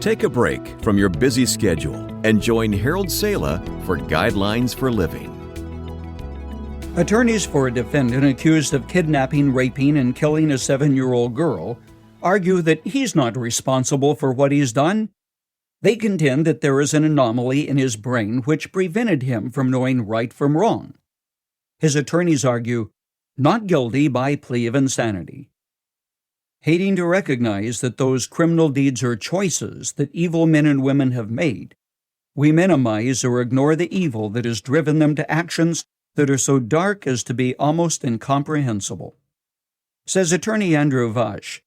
Take a break from your busy schedule and join Harold Sala for Guidelines for Living. Attorneys for a defendant accused of kidnapping, raping, and killing a 7-year-old girl argue that he's not responsible for what he's done. They contend that there is an anomaly in his brain which prevented him from knowing right from wrong. His attorneys argue, not guilty by plea of insanity. Hating to recognize that those criminal deeds are choices that evil men and women have made, we minimize or ignore the evil that has driven them to actions that are so dark as to be almost incomprehensible. Says attorney Andrew Vash,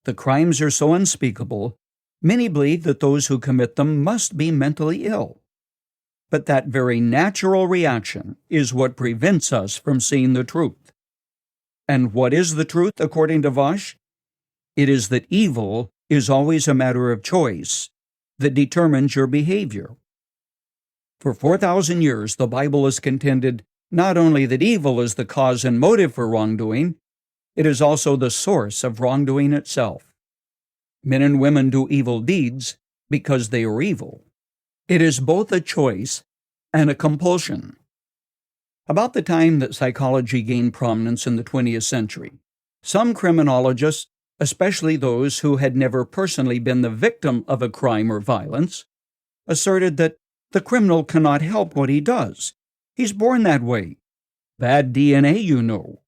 the crimes are so unspeakable, many believe that those who commit them must be mentally ill. But that very natural reaction is what prevents us from seeing the truth. And what is the truth, according to Vash? It is that evil is always a matter of choice that determines your behavior. For 4,000 years, the Bible has contended not only that evil is the cause and motive for wrongdoing, it is also the source of wrongdoing itself. Men and women do evil deeds because they are evil. It is both a choice and a compulsion. About the time that psychology gained prominence in the 20th century, some criminologists, especially those who had never personally been the victim of a crime or violence, asserted that the criminal cannot help what he does. He's born that way. Bad DNA, you know.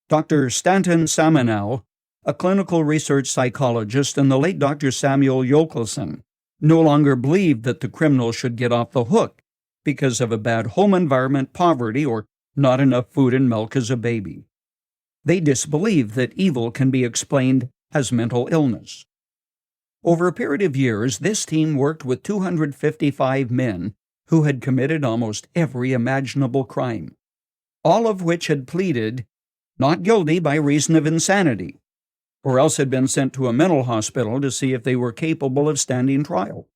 Dr. Stanton Samanow, a clinical research psychologist, and the late Dr. Samuel Yochelson no longer believed that the criminal should get off the hook because of a bad home environment, poverty, or not enough food and milk as a baby. They disbelieved that evil can be explained as mental illness. Over a period of years, this team worked with 255 men who had committed almost every imaginable crime, all of which had pleaded not guilty by reason of insanity, or else had been sent to a mental hospital to see if they were capable of standing trial.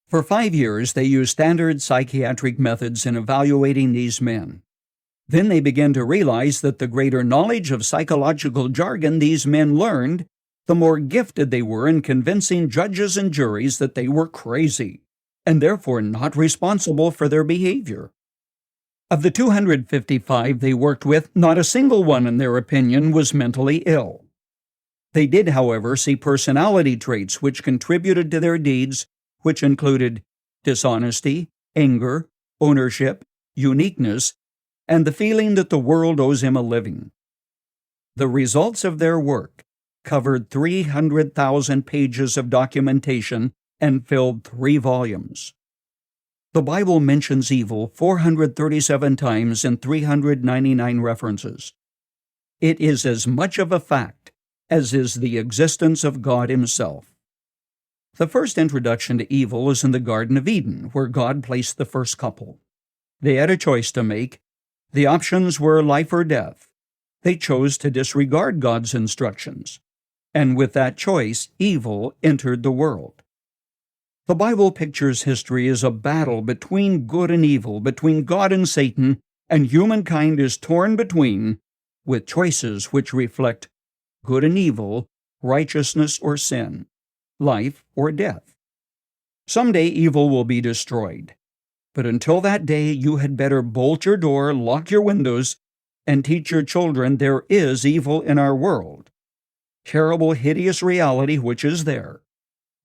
For 5 years, they used standard psychiatric methods in evaluating these men. Then they began to realize that the greater knowledge of psychological jargon these men learned, the more gifted they were in convincing judges and juries that they were crazy, and therefore not responsible for their behavior. Of the 255 they worked with, not a single one, in their opinion, was mentally ill. They did, however, see personality traits which contributed to their deeds, which included dishonesty, anger, ownership, uniqueness, and the feeling that the world owes him a living. The results of their work covered 300,000 pages of documentation and filled 3 volumes. The Bible mentions evil 437 times in 399 references. It is as much of a fact as is the existence of God Himself. The first introduction to evil is in the Garden of Eden, where God placed the first couple. They had a choice to make. The options were life or death. They chose to disregard God's instructions, and with that choice, evil entered the world. The Bible pictures history as a battle between good and evil, between God and Satan, and humankind is torn between, with choices which reflect good and evil, righteousness or sin, life or death. Someday evil will be destroyed. But until that day, you had better bolt your door, lock your windows, and teach your children there is evil in our world. Terrible, hideous reality which is there,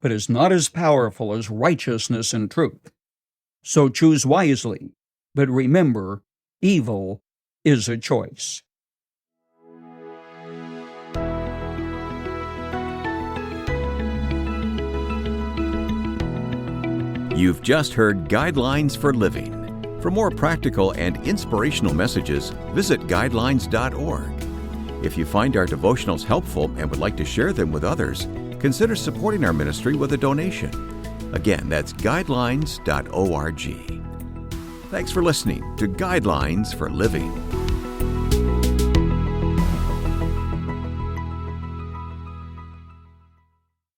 but is not as powerful as righteousness and truth. So choose wisely, but remember, evil is a choice. You've just heard Guidelines for Living. For more practical and inspirational messages, visit guidelines.org. If you find our devotionals helpful and would like to share them with others, consider supporting our ministry with a donation. Again, that's guidelines.org. Thanks for listening to Guidelines for Living.